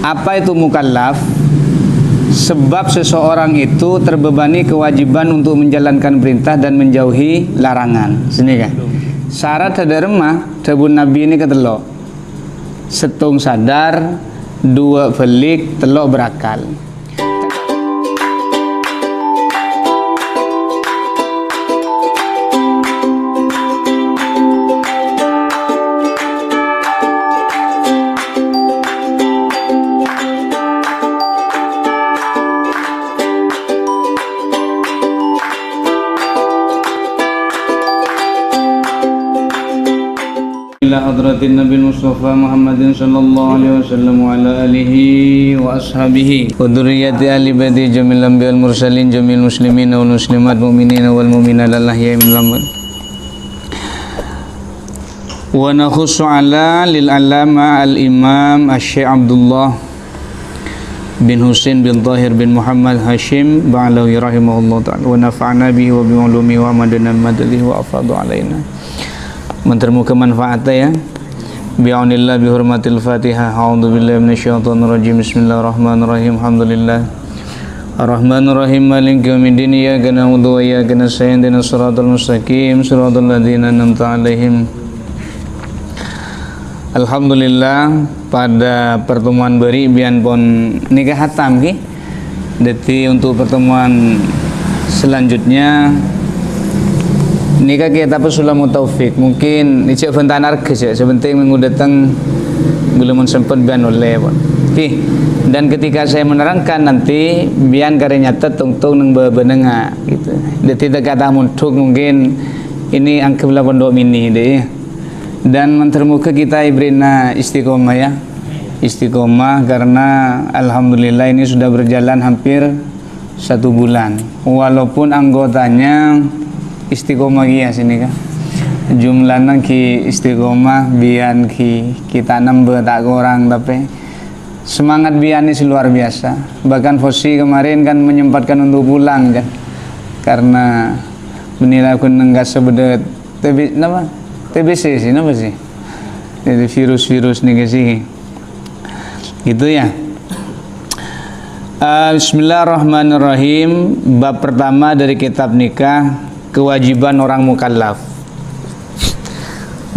Apa itu mukallaf? Sebab seseorang itu terbebani kewajiban untuk menjalankan perintah dan menjauhi larangan. Sini kan. Syarat hadarma tabun Nabi ini ketelo. Setung sadar, dua felik, telok berakal. ila hadratin Nabi Mustafa Muhammadin sallallahu alaihi wasallam wa ala alihi wa ashabihi wa dzurriyyati ali baiti jamil anbiya wal mursalin jamil muslimin wal muslimat mu'minina wal mu'minat lillahi min lamad wa nakhussu ala lil alama al imam asy-syekh Abdullah bin Husain bin Tahir bin Muhammad Hashim ba'alawi rahimahullah ta'ala wa nafa'na bihi wa bi ulumi wa madana madalihi wa afadu alaina mentermu kemanfaatnya ya bi'aunillah bihurmatil fatihah a'udzubillahi minasyaitonir rajim bismillahirrahmanirrahim alhamdulillah arrahmanirrahim maliki yaumiddin iyyaka na'budu wa iyyaka nasta'in ihdinas siratal mustaqim siratal ladzina an'amta 'alaihim. Alhamdulillah pada pertemuan beri bian pon nikah hatam ki deti untuk pertemuan selanjutnya nikah kita pesulamu taufik mungkin icek fentan arges ya sebenting minggu datang belum sempat bian oleh oke. Dan ketika saya menerangkan nanti bian kare nyatet tungtung neng bebenenga gitu deti kata muntuk mungkin ini angka belapan dua mini deh. Dan mentermuka kita ibrina istiqomah ya istiqomah karena alhamdulillah ini sudah berjalan hampir 1 bulan walaupun anggotanya istiqomah ya sini kan jumlahnya ki istiqomah bian kita nambah tak kurang tapi semangat bian ini luar biasa. Bahkan Fosi kemarin kan menyempatkan untuk pulang kan karena menilai aku nenggak sebedet TBC sih apa sih jadi virus nih sih gitu ya. Bismillahirrahmanirrahim. Bab pertama dari kitab nikah, kewajiban orang mukallaf.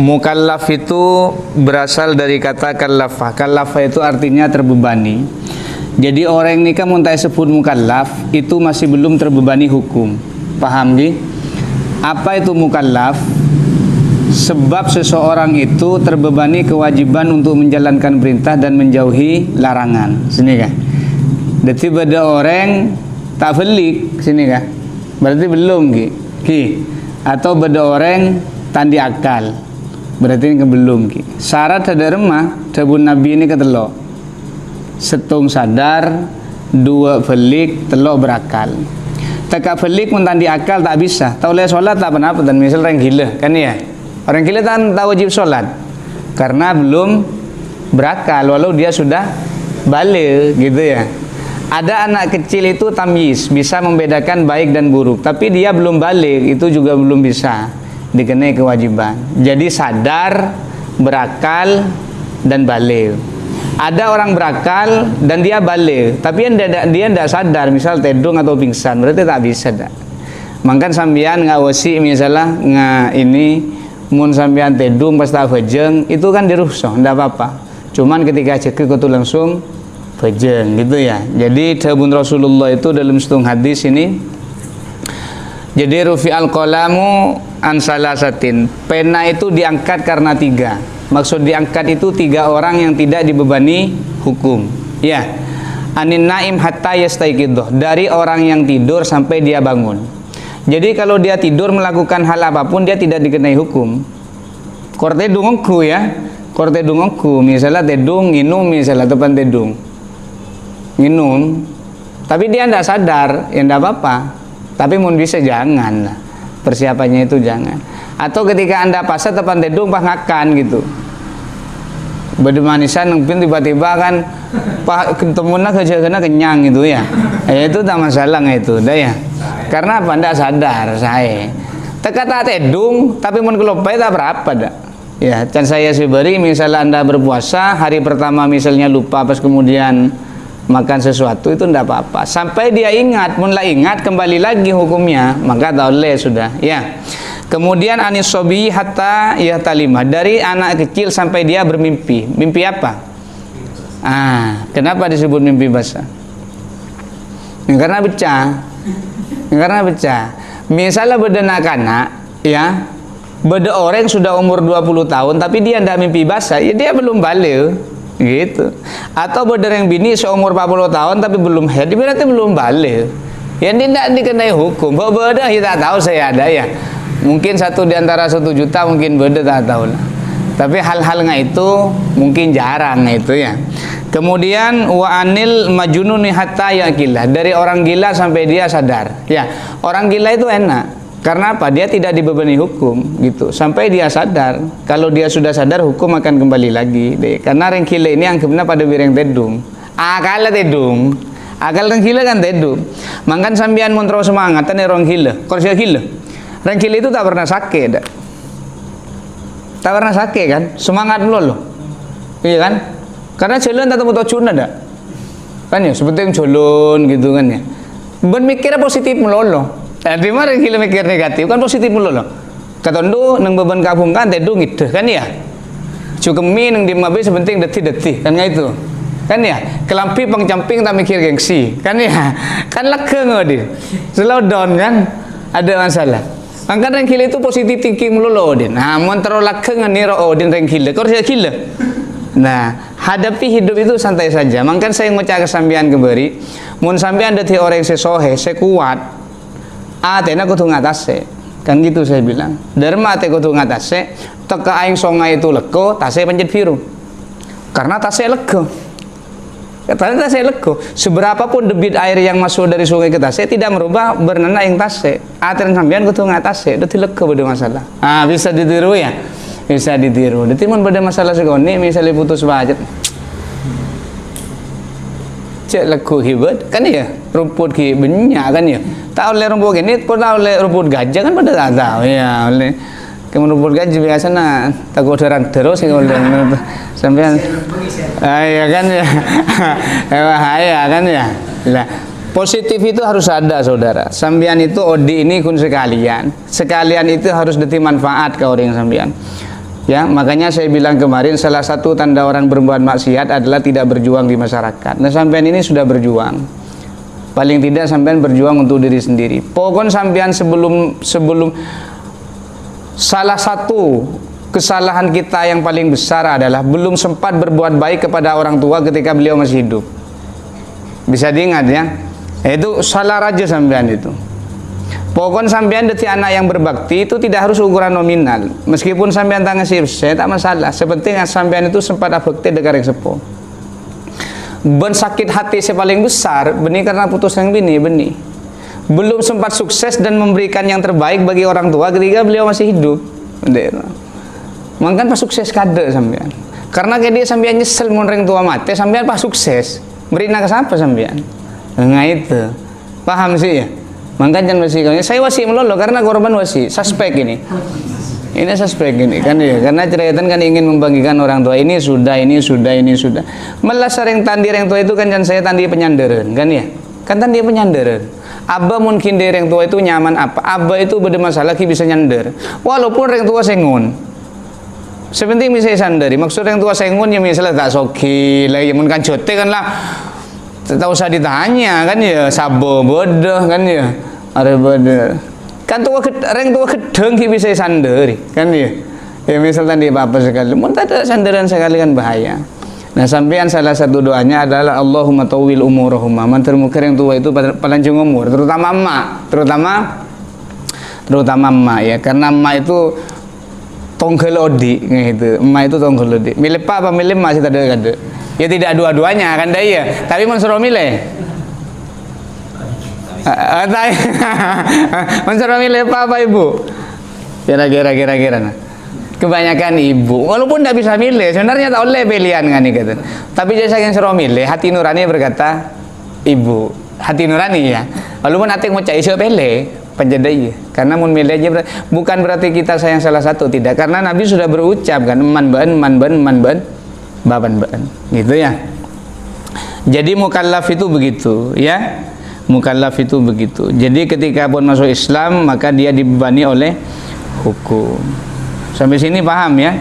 Mukallaf itu berasal dari kata kallafah. Kallafah itu artinya terbebani. Jadi orang yang nikah muntah sebut mukallaf itu masih belum terbebani hukum. Paham gih? Apa itu mukallaf? Sebab seseorang itu terbebani kewajiban untuk menjalankan perintah dan menjauhi larangan. Sini kah? Jadi pada orang tak felik sini kah? Berarti belum ki. Atau pada orang tandi akal. Berarti ini belum ki. Syarat hadarma tabun Nabi ini ketelo. Setung sadar, dua felik, telo berakal. Teka felik pun tandi akal tak bisa. Tahu le sholat tak apa dan misal orang gila kan ya. Orang gila tak wajib sholat karena belum berakal walau dia sudah balik gitu ya. Ada anak kecil itu tamyiz bisa membedakan baik dan buruk tapi dia belum balik itu juga belum bisa dikenai kewajiban. Jadi sadar, berakal dan balik. Ada orang berakal dan dia balik tapi dia tidak sadar misal tedung atau pingsan berarti tak bisa dah. Mangkan sambian ngawasi misalnya ini mun sampean tedung pas tak fajeng itu kan dirusuh ndak apa-apa. Cuman ketika cekik itu langsung fajeng gitu ya. Jadi tabun Rasulullah itu dalam setung hadis ini. Jadi rufi'al qalamu an salasatin. Pena itu diangkat karena 3. Maksud diangkat itu 3 orang yang tidak dibebani hukum. Ya. Anin naim hatta yastaiqidh. Dari orang yang tidur sampai dia bangun. Jadi kalau dia tidur melakukan hal apapun dia tidak dikenai hukum. Korte dungongku ya, korte dungongku. Misalnya tedung, minum misalnya depan tedung, minum. Tapi dia tidak sadar, ya tidak apa-apa. Tapi mun bisa jangan lah. Persiapannya itu jangan. Atau ketika anda pasat depan tedung pas ngakan gitu. Berdemanisan mungkin tiba-tiba kan pak ketemunya kena kenyang gitu ya. Ya itu tak masalah itu, dah ya. Karena apa? Ndak sadar saya. Teka tak tedung, tapi mun kelopai tak berapa dah. Ya, can saya beri misalnya Anda berpuasa, hari pertama misalnya lupa pas kemudian makan sesuatu itu tidak apa-apa. Sampai dia ingat, mulai ingat kembali lagi hukumnya, maka boleh sudah. Ya. Kemudian anis sobi hatta ya talimah, dari anak kecil sampai dia bermimpi. Mimpi apa? Kenapa disebut mimpi basah? Karena pecah. Karena pecah. Misalnya bedenak anak, ya, beda orang sudah umur 20 tahun tapi dia tidak mimpi basah, ya dia belum balik, gitu. Atau beda yang bini seumur 40 tahun tapi belum haid, berarti belum balik. Ya tidak dikenai hukum. Beda kita tahu saya ada ya. Mungkin satu di antara 1 juta, mungkin beda tak tahu lah. Tapi hal-hal itu mungkin jarang itu ya. Kemudian wa anil majnuni hatta yaqillah, dari orang gila sampai dia sadar. Ya, orang gila itu enak. Karena apa? Dia tidak dibebani hukum gitu. Sampai dia sadar. Kalau dia sudah sadar, hukum akan kembali lagi deh. Karena orang gila ini anggapnya pada bireng tedung. Akal tedung. Akal orang gila kan tedung. Mangkan sambian mun terus semangat nih orang gila. Kalau dia gila. Orang gila itu tak pernah sakit dah. Tak pernah sakit kan? Semangat dulu loh. Iya kan? Karena jalan tak temu tocun ada. Kan ya, seperti yang jalan gitu kan ya. Ben mikirnya positif melolo. Di mana gila mikir negatif kan positif melolo. Katondo nang beban kabung kan tedu gitu kan ya. Cukemi nang di mabe sepenting detik-detik kan nggak itu. Kan ya, kelampi pengcamping tak mikir gengsi. Kan ya. Kan lega ngodi. Slow down kan ada masalah. Angkat yang gila itu positif thinking melulu Odin. Nah, mau terlalu lakeng niro Odin yang gila. Kau harus gila. Nah, hadapi hidup itu santai saja. Makanya saya ngucap kesambian kembali. Mun sambian dati orang sesohe, sekuat. Tena kudu ngatase. Kan gitu saya bilang. Dharma te kudu ngatase. Teka aing songai itu lego, tase pancet biru. Karena tase lego. Katanya tase lego. Seberapapun debit air yang masuk dari sungai ke tase tidak merubah bernana yang tase. Aturan sambian kudu ngatase. Dadi lego beda masalah. Bisa ditiru ya. Bisa ditiru. Dadi mun beda masalah segoni misalnya putus budget. Cek lego hebat kan ya. Rumput ki banyak kan ya. Tak oleh rumput gini, pun tak oleh rumput gajah kan pada tak tahu ya oleh. Kemudian rumput gajah biasa nah takut derang terus yang oleh sampean. Ya kan ya. Bahaya kan ya. Nah, positif itu harus ada saudara. Sambian itu odi ini kun sekalian. Sekalian itu harus deti manfaat ke orang sambian. Ya, makanya saya bilang kemarin salah satu tanda orang berbuat maksiat adalah tidak berjuang di masyarakat. Nah, sampean ini sudah berjuang. Paling tidak sampean berjuang untuk diri sendiri. Pokoknya sampean sebelum salah satu kesalahan kita yang paling besar adalah belum sempat berbuat baik kepada orang tua ketika beliau masih hidup. Bisa diingat ya. Itu salah raja sampean itu. Pokoknya sampean deti anak yang berbakti itu tidak harus ukuran nominal. Meskipun sampean tangan saya tak masalah. Sepenting sampean itu sempat abekti dekat yang sepuh. Ben sakit hati saya paling besar benih karena putus yang bini benih. Belum sempat sukses dan memberikan yang terbaik bagi orang tua ketika beliau masih hidup. Mangkan pas sukses kade sampean. Karena kayak dia sampean nyesel mun reng tua mati, sampean pas sukses. Berina ke siapa sampean? Nah itu. Paham sih ya? Mangkan jangan wasi. Saya wasi melolo karena korban wasi, suspek ini. Ini suspek ini kan ya. Karena cerita kan ingin membagikan orang tua ini sudah. Malah sering tandi orang tua itu kan dan saya tandi penyandaran kan ya. Kan tandi penyandaran. Abah mungkin dari orang tua itu nyaman apa? Abah itu beda masalah bisa nyandar. Walaupun orang tua sengun. Sepenting bisa sandari. Maksud orang tua sengun ya misalnya tak soki lagi mun kan jote kan lah. Tak usah ditanya kan ya, sabo bodoh kan ya. Ada bodoh. Kan tua orang tua gedeng bisa sandari kan ya. Ya misal tadi apa sekali. Mun tak ada sandaran sekali kan bahaya. Nah, sampean salah satu doanya adalah Allahumma tawil umurahuma. Mantar mukir yang tua itu panjang umur, terutama emak, terutama emak ya. Karena emak itu tonggel odi gitu. Emak itu tonggel odi. Milih pak apa milih emak sih tadi ada. Ya tidak dua-duanya kan dah ya. Tapi mensuruh milih. Mensuruh milih apa ibu? Kira-kira nah. Kebanyakan ibu, walaupun tidak bisa milih, sebenarnya tak boleh pilihan kan gitu. Tapi jasa yang suruh milih, hati nurani berkata ibu, hati nurani ya. Walaupun hati mau cai siapa pilih, penjadai. Karena mun milih aja bukan berarti kita sayang salah satu, tidak. Karena Nabi sudah berucap kan, man ben, baban ben. Gitu ya. Jadi mukallaf itu begitu, ya. Mukallaf itu begitu. Jadi ketika pun masuk Islam, maka dia dibebani oleh hukum. Sampai sini paham ya?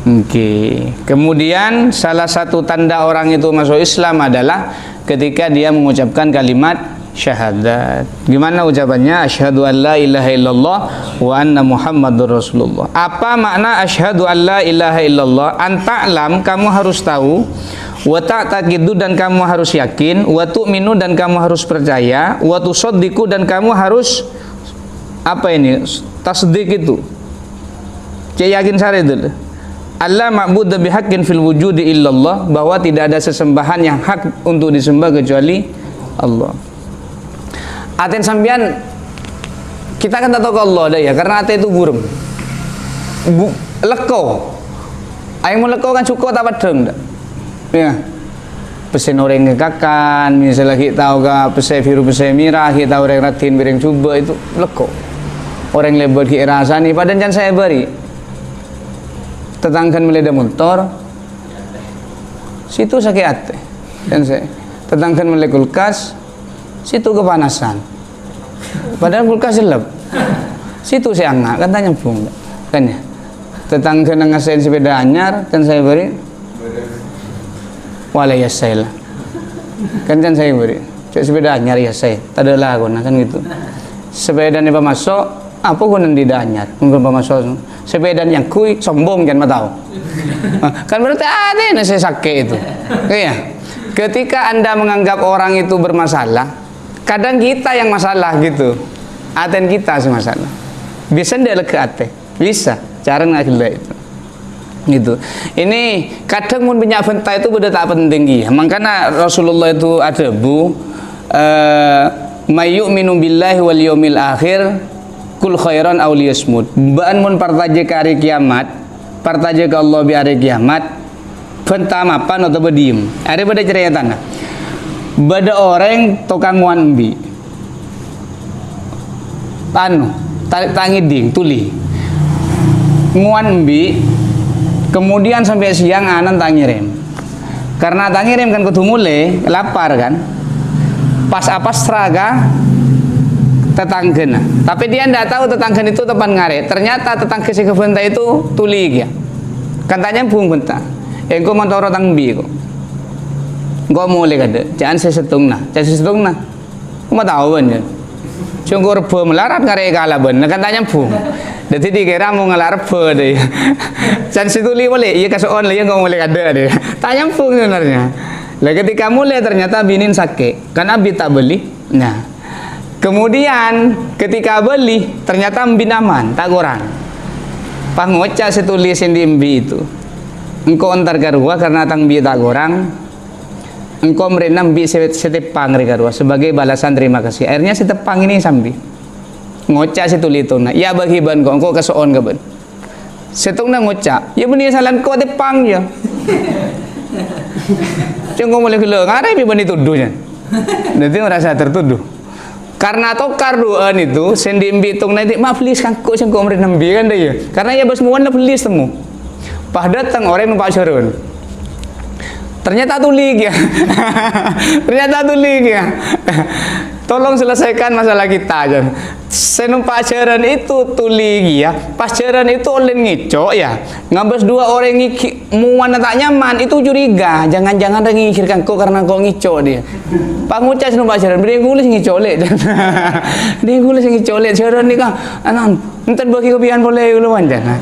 Oke. Kemudian salah satu tanda orang itu masuk Islam adalah ketika dia mengucapkan kalimat syahadat. Gimana ucapannya? Asyhadu an la ilaha illallah wa anna Muhammadur Rasulullah. Apa makna asyhadu an la ilaha illallah? An ta'lam, kamu harus tahu, wa ta'taqidu, dan kamu harus yakin, wa tu'minu, dan kamu harus percaya, wa tusaddiqu, dan kamu harus apa ini? Tasdik itu. Yakin sare itu. Allah ma'budu bihaqqin fil wujudi illallah, bahwa tidak ada sesembahan yang hak untuk disembah kecuali Allah. Aten sambian kita kan tak tahu ke Allah dah ya, karena ate itu burem. Leko. Aing mau leko kan cukup tak padeng dak. Ya. Pesen orang ngekakan, misalnya kita tahu ke pesen biru pesen merah, kita tahu orang ratin bireng coba itu leko. Orang lebar ki rasani padahal jangan saya beri. Tetangkan meleda motor. Situ sakit ate. Dan saya tetangkan meleda kulkas. Situ kepanasan. Padahal kulkas gelap. Situ saya angkat, kan tanya nyambung kan ya. Tetangga ngasain sepeda anyar, kan saya beri walaya saya lah. Kan saya beri cek sepeda anyar ya saya. Tada lah kan gitu. Sepeda ni pemasok, apa gua nanti dah anyar? Mungkin pemasok sepeda yang kui sombong kan tahu. Kan berarti ada yang saya sakit itu. Iya. Ketika Anda menganggap orang itu bermasalah, kadang kita yang masalah gitu. Aten kita sih masalah. Bisa ndak ke ate? Bisa. Cara ngakil itu. Gitu. Ini kadang mun punya bentai itu beda tak penting ya. Makanya Rasulullah itu ada may yu'minu billahi wal yaumil akhir kul khairan aw liyasmut. Baan mun partaje ke hari kiamat, partaje ke Allah bi hari kiamat, bentam apa atau bediem. Ada beda cerita nah. Bada orang tukang wanbi tangiding tuli nguanbi, kemudian sampai siang anan tangirem, karena tangirem kan kutumule lapar kan, pas apa seraga tetanggen, tapi dia ndak tahu tetanggen itu tepan ngare, ternyata tetangga si kebenta itu tuli ya, katanya bung benta, engkau montoro tangbi kok. Gak mulai kada, jangan sesetung nah, Kuma tahu kan ya. Cungkur rebo melarat ngare kalah ben, kan tanya bung. Jadi dikira mau ngelar rebo deh. Jangan situli boleh, iya kasuon lah, iya gak mulai kada deh. Tanya bung sebenarnya. Lah ketika mulai ternyata binin sakit, kan abi tak beli. Nah, kemudian ketika beli ternyata mbin aman, tak kurang. Pangoca situli sendi mbi itu. Engkau antar garua karena tang bi tak kurang. Engkau merenam bi setepang regarua sebagai balasan terima kasih. Akhirnya setepang ini sambil ngocak situlituna. Ya bagi ban kok engkau kesoon ke ban. Setungna ngocak. Ya benih salan kau tepang ya. Cengkau boleh keluar. Ngarai bi ban dituduhnya. Nanti merasa tertuduh. Karena tokar duaan itu sendi mbitung nanti maaf please kan kok cengkau merenam bi kan deh ya. Karena ya bos muan please temu. Pas datang orang numpak surun. Ternyata tulik ya. Ternyata tulik ya. Tolong selesaikan masalah kita aja. Senumpak jaran itu tulik ya. Pas jaran itu oleh ngicok ya. Ngabas dua orang muan tak nyaman itu curiga. Jangan-jangan dia ngikirkan kok karena kau ngicok dia. Pak ngucap senumpak jaran. Dia ngulis ngicok lek. Dia ngulis ngicok lek jaran ni kan. Anan. Entar bagi kebian boleh uluan jangan.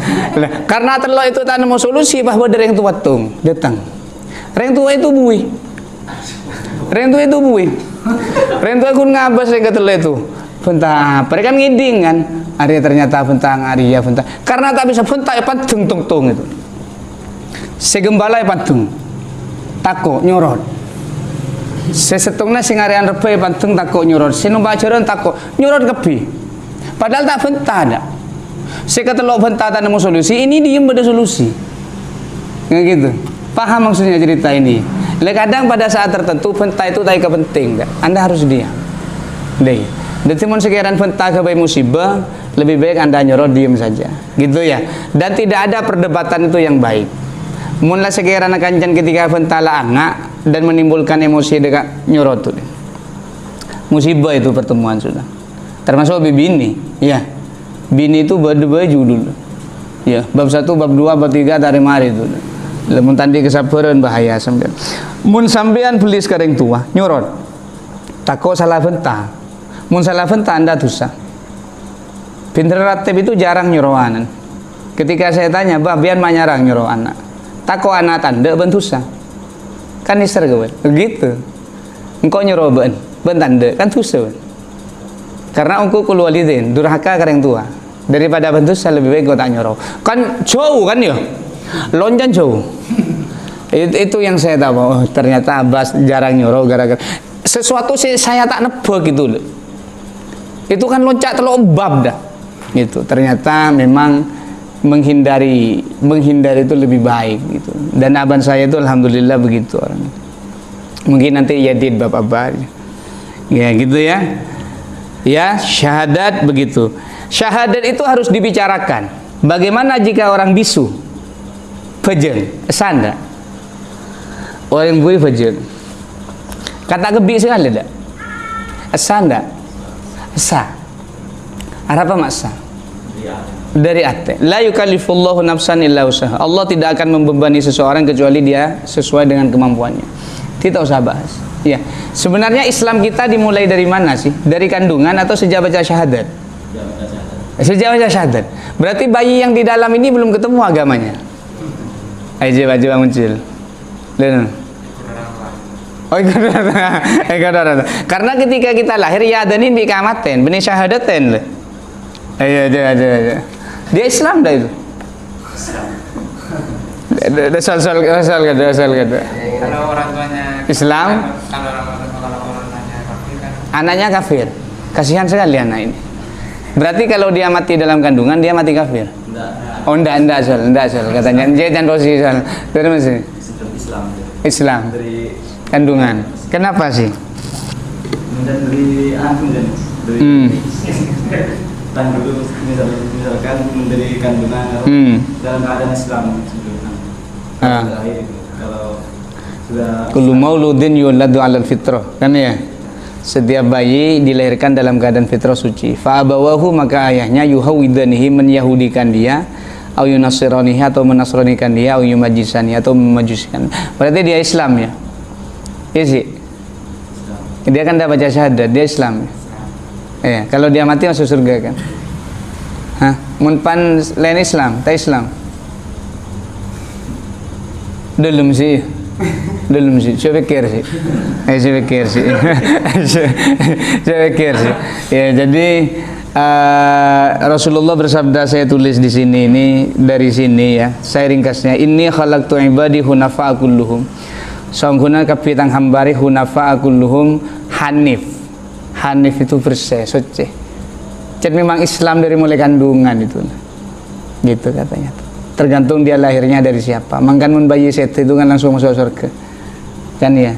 Karena telok itu tak nemu solusi bahwa ada yang tua tung datang. Reng tua itu bui. Reng tua itu bui. Reng tua kun ngabas reng ketele itu. Bentang, mereka ngiding kan. Ari ternyata bentang ari ya bentang. Karena tak bisa bentang pantung tung itu. Segembala pantung. Tako nyorot. Sesetungna sing arean rebe pantung tako nyorot. Sinumpak jaran tako nyorot kebi. Padahal tak bentang ada. Sekatelok bentang tak nemu solusi, ini diem pada solusi. Nggak gitu. Paham maksudnya cerita ini? Kadang pada saat tertentu bentai itu tak penting, Anda harus diam. Deh. Jadi mun sekiranya fenta ke musibah, lebih baik Anda nyorot diem saja. Gitu ya. Dan tidak ada perdebatan itu yang baik. Munlah sekiranya kancan ketika fenta la angak dan menimbulkan emosi dekat nyorot tuh. Musibah itu pertemuan sudah. Termasuk bini, ya. Bini itu baju dulu. Ya, bab 1, bab 2, bab 3 dari mari itu. Lamun tandi kesabaran bahaya sampean. Mun sampean beli sekarang tua, nyorot. Takut salah fenta. Mun salah fenta Anda dosa. Pinter ratib itu jarang nyuruhanan. Ketika saya tanya, "Babian mah nyarang nyuruh anak." Takut anak tanda bentusa. Kan ister gawe. Begitu. Engkau nyuruh ben tanda kan dosa. Karena engkau kul walidin, durhaka kareng tua. Daripada bentusa lebih baik kau tak nyuruh. Kan jauh kan ya? Lonjan jauh. Itu yang saya tahu. Oh, ternyata Abbas jarang nyuruh gara-gara sesuatu saya tak nebak gitu loh. Itu kan loncat telur bab dah. Gitu. Ternyata memang menghindari itu lebih baik gitu. Dan abang saya itu alhamdulillah begitu orang. Mungkin nanti Yadid bapak abah. Ya gitu ya. Ya, syahadat begitu. Syahadat itu harus dibicarakan. Bagaimana jika orang bisu? Fajr, sanda. Orang gue fajr. Kata gebi sekali tak? Sanda. Sa. Apa maksa? Dari ate. La yukallifullahu nafsan illa usaha. Allah tidak akan membebani seseorang kecuali dia sesuai dengan kemampuannya. Tidak usah bahas. Ya. Sebenarnya Islam kita dimulai dari mana sih? Dari kandungan atau sejak baca syahadat? Sejak baca syahadat. Berarti bayi yang di dalam ini belum ketemu agamanya. Ayo coba muncul. Lihat. Oh, karena ketika kita lahir ya ada nih dikamaten, benih syahadaten lah. Ayo. Dia Islam dah itu. Asal kata. Kalau orang tuanya Islam, kalau orang tuanya kafir kan. Anaknya kafir. Kasihan sekali anak ini. Berarti kalau dia mati dalam kandungan dia mati kafir. Oh enggak asal katanya. Jangan posisi asal. Dari mana sih? Islam. Dari kandungan. Kenapa sih? Dari dan dulu misalkan dari kandungan dalam keadaan Islam sebelumnya. Kalau sudah kullu mauludin yuladu 'alal fitrah. Kan ya? Setiap bayi dilahirkan dalam keadaan fitrah suci. Fa abawahu, maka ayahnya yuhawidanihi, menyahudikan dia, au yunasiranihi, atau menasranikan dia, au yumajisani, atau memajusikan. Berarti dia Islam ya? Iya sih. Dia kan dah baca syahadat, dia Islam ya? Ya, kalau dia mati masuk surga kan? Hah? Mun pan lain Islam, tak Islam? Belum sih. Coba pikir sih. Coba pikir sih. Ya, jadi Rasulullah bersabda, saya tulis di sini ini dari sini ya. Saya ringkasnya, inni khalaqtu ibadi hunafa kulluhum. Songguna kapitang hambari hunafa kulluhum hanif. Hanif itu bersih, suci. Jadi memang Islam dari mulai kandungan itu. Gitu katanya. Tergantung dia lahirnya dari siapa. Mangkan mun bayi set itu kan langsung masuk surga. Kan ya.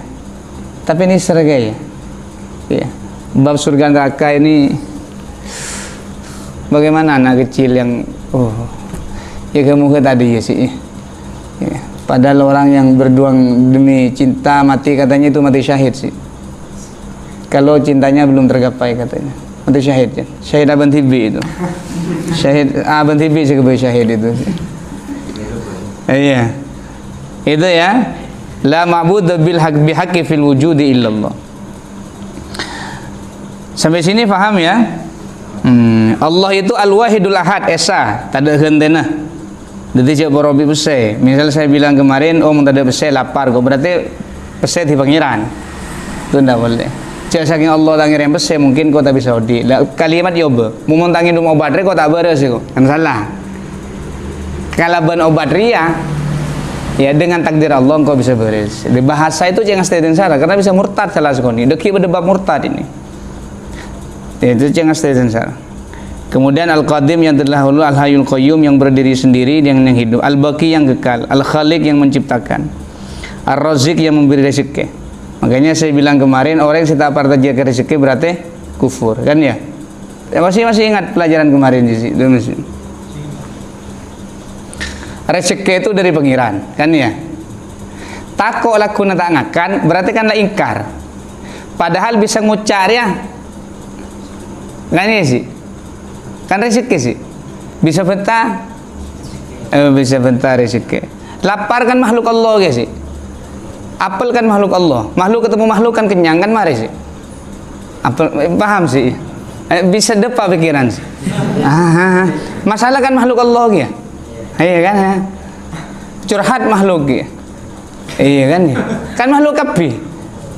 Tapi ini surga ya. Ya. Bab surga neraka ini bagaimana anak kecil yang ya kamu tadi ya sih. Ya. Padahal orang yang berjuang demi cinta mati katanya itu mati syahid sih. Kalau cintanya belum tergapai katanya mati syahid ya. Syahid Aban Tibi itu. Syahid Aban Tibi sebagai syahid itu. Iya. Itu ya. La ma'budu bil haqq bihaqqi fil wujudi illallah. Sampai sini paham ya? Allah itu Al-Wahidul Ahad esa, tak ada hentena. Jadi cek borobi pese. Misal saya bilang kemarin, oh tak ada pese lapar kok, berarti pese di pangeran. Itu ndak boleh. Cek saking Allah tangiran pese mungkin kau tak bisa odi. Kalimat yoba, mumun tangin rumah obat kau tak beres kok. Kan salah. Kalau ban obat ria, ya dengan takdir Allah engkau bisa beres. Di bahasa itu jangan statement salah, karena bisa murtad salah sekali. Deki berdebab murtad ini. Ya, itu jangan statement salah. Kemudian Al-Qadim yang terdahulu, Al-Hayyul Qayyum yang berdiri sendiri, yang hidup, Al-Baqi yang kekal, Al-Khaliq yang menciptakan, Ar-Razik yang memberi rezeki. Makanya saya bilang kemarin, orang yang setiap partai jaga rezeki berarti kufur, kan ya? Masih ingat pelajaran kemarin di situ masih. Rezeki itu dari pengiran, kan ya? Takok laku tak ngakan, berarti kan lah ingkar. Padahal bisa ngucar ya, kan ya sih? Kan rezeki sih, bisa betah, bisa betah rezeki. Lapar kan makhluk Allah ya sih. Apel kan makhluk Allah, makhluk ketemu makhluk kan kenyang kan mari sih. Apel, paham sih? Bisa depak pikiran sih. Masalah kan makhluk Allah ya. Iya kan ya? Curhat makhluk ya. Iya kan ya? Kan makhluk kapi.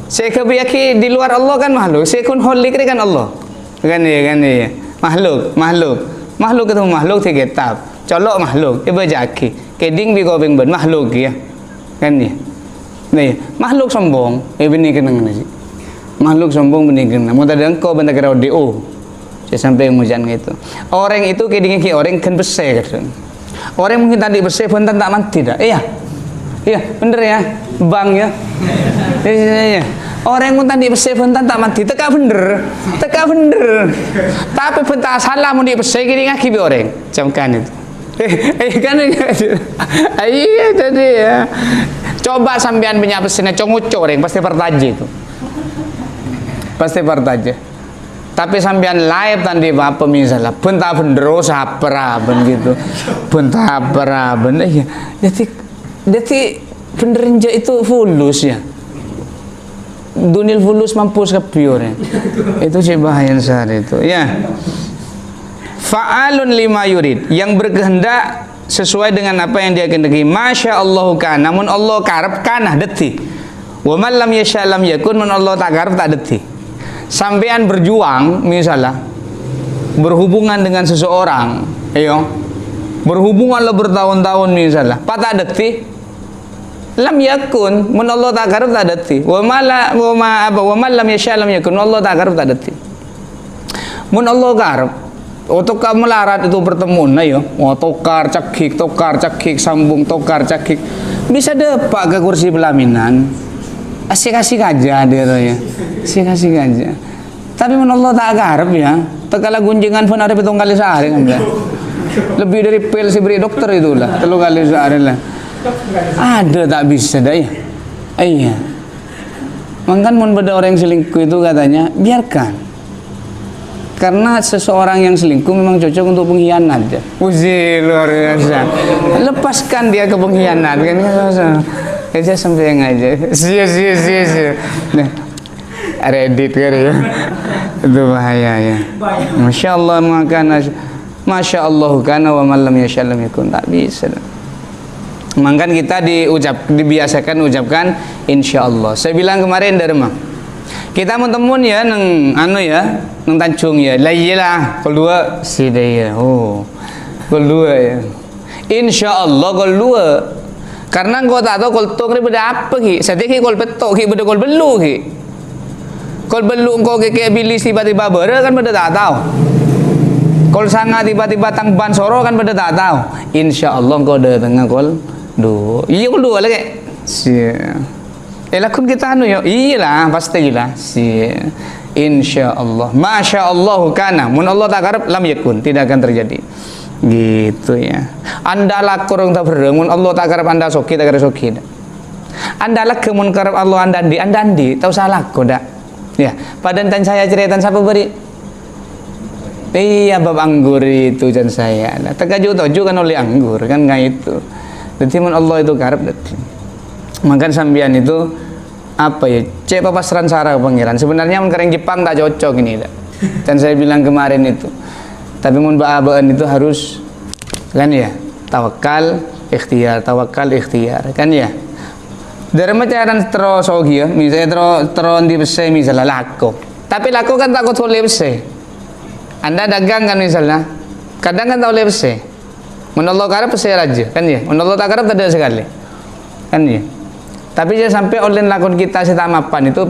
Saya kebiyaki di luar Allah kan makhluk. Saya kun holik kan Allah. Kan ya. Makhluk ketemu makhluk tiga kitab. Colok makhluk, iba jaki. Keding bi gobeng ben makhluk ya. Kan ya? Nih, makhluk sombong, benih kenang nasi. Makhluk sombong benih kenang. Mau tadi engkau bentar kira DO. Saya sampai ngujan gitu. Orang itu kedingin ki orang kan besar kan. Orang mungkin tadi bersih pun tak mati dah. Iya, bener ya, bang ya. Iya. Orang pun tadi bersih pun tak mati. Teka bener. Tapi pun tak salah mau di bersih gini ngaki bi orang. Camkan itu. Kan? Iya tadi ya. Coba sampean punya bersihnya congucok orang pasti pertaji itu. Pasti pertaji. Tapi sampean live tadi apa misalnya pun tak bener saperaben gitu. Pun tak peraben ya. Jadi benernya itu fulus ya. Dunil fulus mampus ke piornya. Itu sih bahaya sehari itu. Ya. Fa'alun lima yurid, yang berkehendak sesuai dengan apa yang dia kehendaki. Masya Allah kan, namun Allah karep kanah deti. Wa man lam yasha lam yakun, mun Allah tak karep tak deti. Sampean berjuang misalnya berhubungan dengan seseorang, berhubungan lo bertahun-tahun misalnya, patah deti lam yakun, mun Allah tak karep tak deti. Wa man lam yasha lam yakun, Allah tak karep tak deti. Mun Allah karep untuk kamu larat itu bertemu, tokar cekik, sambung tokar cekik, bisa depak ke kursi pelaminan. Asik-asik aja dia ya, asik-asik aja. Tapi Allah tak garap ya, tekala gunjingan pun ada 7 kali sehari kan ya. Lebih dari pil si beri dokter itulah, 3 kali sehari lah. Ada tak bisa dah ya. Iya. Mangkan mun beda orang yang selingkuh itu katanya biarkan. Karena seseorang yang selingkuh memang cocok untuk pengkhianat ya. Uji luar biasa. Lepaskan dia ke pengkhianat kan. Aja sampai yang aja. Sia. Nah, Reddit kan ya. Itu bahaya ya. Masya Allah Masya Allah kana wa man lam yasha lam yakun. Tak bisa. Mangkan kita dibiasakan ucapkan insya Allah. Saya bilang kemarin Dharma, kita mau temuan ya neng neng Tanjung ya. Lah iyalah kedua si dia. Kedua ya. Insya Allah kedua. Karena kau tak tahu kau tok ni benda apa ki. Sedih ki kau petok ki benda kau belu ki. Kau belu kau kayak bilis tiba-tiba bera kan benda tak tahu. Kau sangat tiba-tiba tang ban soro kan benda tak tahu. Insya Allah kau ada tengah kau dua. Iya kau dua lagi. Lakun kita anu ya. Iyalah pasti lah. Insya Allah. Masya Allah kana. Mun Allah tak karep lam yakun, tidak akan terjadi. Gitu ya. Anda laku orang tak bereng, mun Allah tak karep anda soki tak karep soki. Anda laku mun karep Allah anda andi, tahu salah kok dak. Ya, padan tan saya cerita siapa beri. Iya bab anggur itu dan saya. Terkaju tuju kan oleh anggur kan nggak itu. Jadi mun Allah itu karep dadi. Makan sambian itu apa ya? Cek papasran sarah pangeran. Sebenarnya mun kareng Jepang tak cocok ini dak. Dan saya bilang kemarin itu. Tapi mun ba'abaan itu harus kan ya, tawakal ikhtiar kan ya. Dari macam terus ya, misalnya terus di besi misalnya laku. Tapi laku kan takut oleh besi. Anda dagang kan misalnya, kadang kan tak oleh besi. Mun Allah karep besi aja kan ya. Mun Allah tak karep tak ada sekali. Kan ya. Tapi jangan sampai online lakon kita si tamapan itu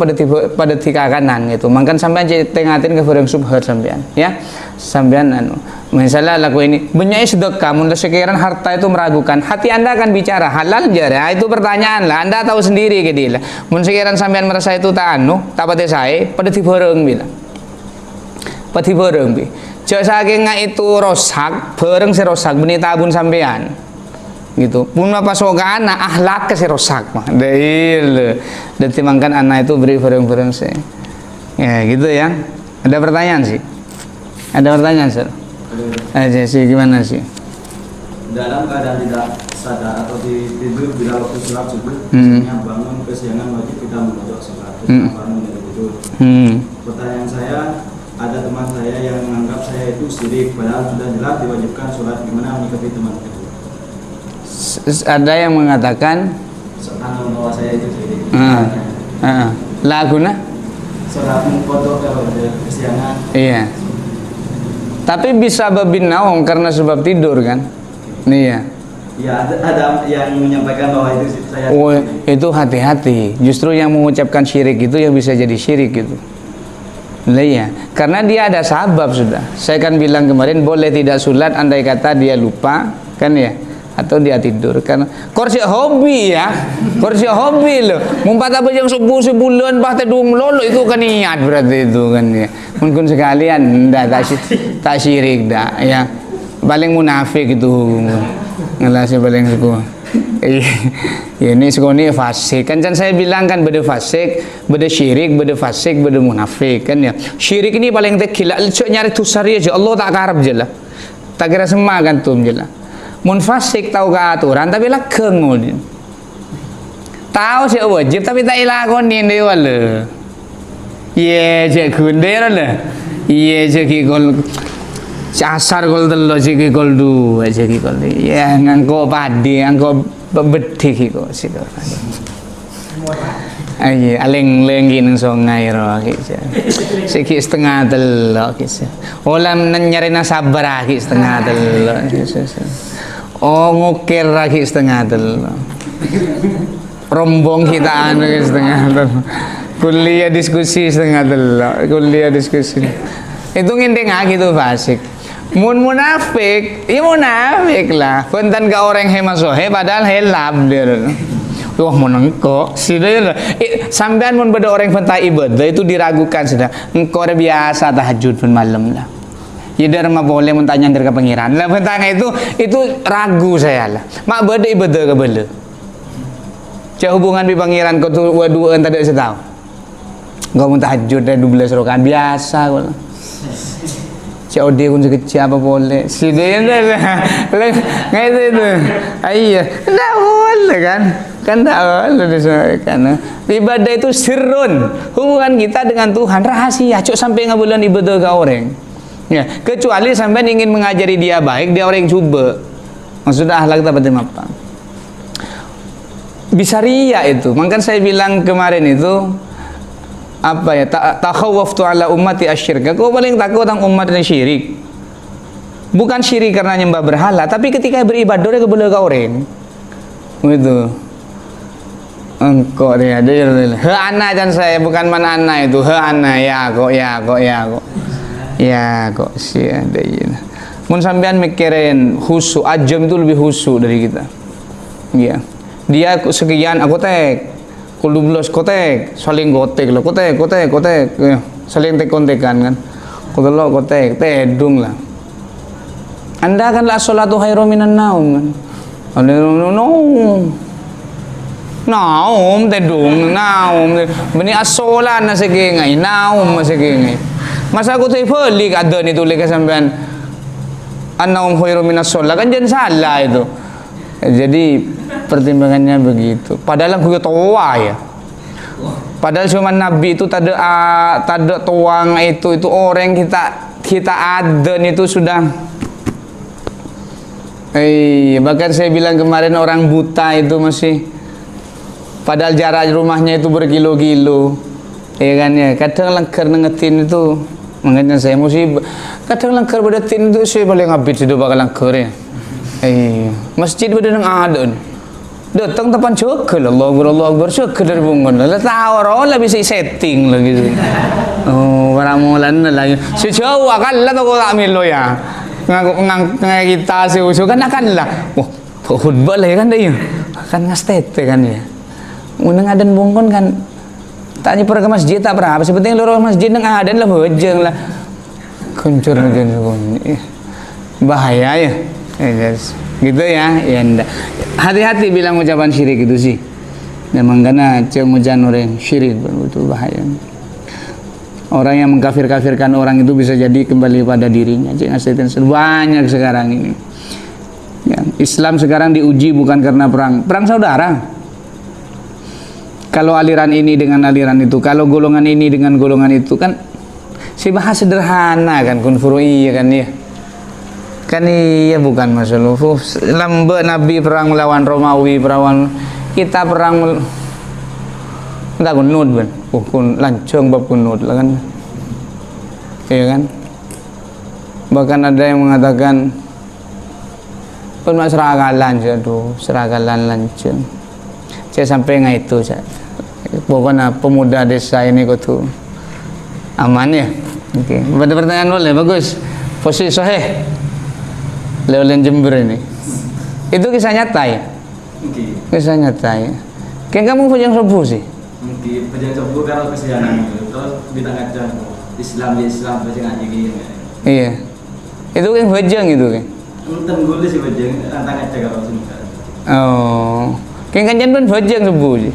pada tiga kanan gitu. Mangkan sampean tengatin ke barang subhat sampean, ya. Sampean anu, misalnya laku ini banyak sedekah, mun sekiranya harta itu meragukan, hati Anda akan bicara halal jara. Itu pertanyaan lah. Anda tahu sendiri ke dia. Mun sekiranya sampean merasa itu tak anu, tak pada saya, pada tiba orang bilang. pati bareng bi. Cek saking itu rosak, bareng si rosak benih tabun sampean. Gitu. Pun apa soga anak ahlak ke si rosak mah. Deil. Dan timangkan anak itu beri bareng-bareng sih. Ya gitu ya. Ada pertanyaan sih? Ada pertanyaan sih? Aja sih gimana sih? Dalam keadaan tidak sadar atau tidur bila waktu sholat subuh, misalnya bangun kesiangan wajib kita membaca sholat, bangun dari tidur. Pertanyaan saya, ada teman saya yang menganggap saya itu syirik, padahal sudah jelas diwajibkan sholat. Gimana menyikapi teman itu? Ada yang mengatakan bahwa saya itu syirik. Laguna? Sholat mengkodok kalau ada kesiangan. Iya. Tapi bisa babin naung karena sebab tidur kan? Iya. Ya ada yang menyampaikan bahwa itu saya. Oh, itu hati-hati. Justru yang mengucapkan syirik itu yang bisa jadi syirik gitu. Lah ya, karena dia ada sabab sudah. Saya kan bilang kemarin boleh tidak sholat andai kata dia lupa, kan ya? Atau dia tidur kan. Korsi hobi ya. Korsi hobi loh. Mumpat apa yang sebulan bah tedung lolo itu kan niat berarti itu kan ya. Mungkin sekalian ndak tak syirik dah ya. Paling munafik itu ngelasi paling suku. Ini sekoni fasik kan saya bilang kan beda fasik, beda syirik, beda fasik, beda munafik kan ya. Syirik ini paling tekil nyari tusari aja Allah tak karep je lah. Tak kira semua kan tum je lah. Mun fasik tahu ke aturan tapi lakeng ngudin. Tahu sih wajib tapi tak ilakonin dewe wala. Ye je kunder lah. Ye je ki gol asar gol telo je ki gol dua je ki gol. Ya ngangko padi ngangko bedhi ki kok sik. Aye aleng-leng ki nang sungai ro ki. Siki setengah telo ki. Olam nyari sabar ki setengah telo. Oh ngukir lagi setengah telo. Rombong kita anu setengah telo. Kuliah diskusi setengah telo. Kuliah diskusi. Itu nginting gitu fasik. Mun munafik, ya munafik lah. Kontan ke orang hemasohe padahal helab dia. Wah menengko sudah sampean mun beda orang fanta ibadah itu diragukan sudah. Engkau biasa tahajud pun malam lah. Ya mah boleh mentanya ke pengiran lah mentanya itu ragu saya lah mak beda ibadah ke bela cak hubungan di pengiran kau tu dua tadi saya tahu kau mau tahajud dari 12 rakaat biasa kau lah cak ode pun sekecil apa boleh sudah nggak itu iya tidak boleh kan tidak boleh disebutkan ibadah itu sirrun hubungan kita dengan Tuhan rahasia cok sampai ngabulan ibadah ke orang. Ya, kecuali sampai ingin mengajari dia baik, dia orang yang coba. Maksudnya akhlak dapat apa? Bisa ria itu. Makanya saya bilang kemarin itu apa ya? Takhawwaftu ala ummati asyirka. Kau paling takut tentang umat ini syirik. Bukan syirik karena nyembah berhala, tapi ketika beribadah dia kebelah ke orang. Gitu. Engkau dia he ana dan saya bukan mana ana itu. He ana ya kok. Ya kok sih ada ini. Mun sampean mikirin husu, ajam itu lebih husu dari kita. Iya. Dia sekian aku tek. Kul 12 kotek, saling gotek lo, kotek. Ya, saling tek-kontekan kan. Kutelo kotek, tedung lah. Anda kan la sholatu khairum minan naum kan. Naum tedung, naum. Beni asolan na sige ngay, naum sige ngay. Masa aku tuh balik ada nih tulis sampean an-naum khairum minas shalah kan jangan salah itu. Jadi pertimbangannya begitu. Padahal aku tua ya. Padahal cuma Nabi itu tak ada tuang itu orang kita ada itu sudah. Bahkan saya bilang kemarin orang buta itu masih padahal jarak rumahnya itu berkilo-kilo. Ya kan ya, kadang lengkar nengetin itu. Makanya saya mesti kadang lengkar bedatin itu saya paling ngabit sudah bakal lengkar ya. Masjid beda nang adon. Datang depan cekel Allah Akbar cekel dari bungon. Lah tahu lah bisa setting lah gitu. Oh, para mulan lagi. Sejauh akal lah kau tak milo ya. Ngang kita si usul kan akan lah. Wah, khutbah lah ya kan dia. Kan ngastete kan ya. Unang adan bungon kan tanya pergi ke masjid tak berapa, sepenting lorong masjid nang adan lah bojeng lah. Kuncur kunci. Bahaya ya. Yes. Gitu ya. Ya enggak. Hati-hati bilang ucapan syirik itu sih. Memang karena cengujan orang syirik betul bahaya. Orang yang mengkafir-kafirkan orang itu bisa jadi kembali pada dirinya. Jangan setan banyak sekarang ini. Ya, Islam sekarang diuji bukan karena perang saudara. Kalau aliran ini dengan aliran itu, kalau golongan ini dengan golongan itu kan si bahas sederhana kan kunfuru iya kan ya. Kan iya bukan masalah. Lambe Nabi perang melawan Romawi, perang kita perang enggak kunut ben. Kun lancung bab kunut lah kan. Iya kan? Bahkan ada yang mengatakan pun mas seragalan tuh, seragalan lancung. Saya sampai nggak itu saya. Pokoknya pemuda desa ini kok tuh aman ya. Oke. Pada pertanyaan boleh bagus. Posisi soheh. Leuleun Jember ini. Itu kisah nyata ya? Kisah nyata ya. Kayak kamu punya sobu sih? Di pejang sobu kalau kesianan itu terus kita ngajar Islam pejang aja gini. Iya. Itu kan bejang itu kan. Enten gule sih bejang antang aja kalau sini. Oh. Kayak kancan pun bejang sobu sih.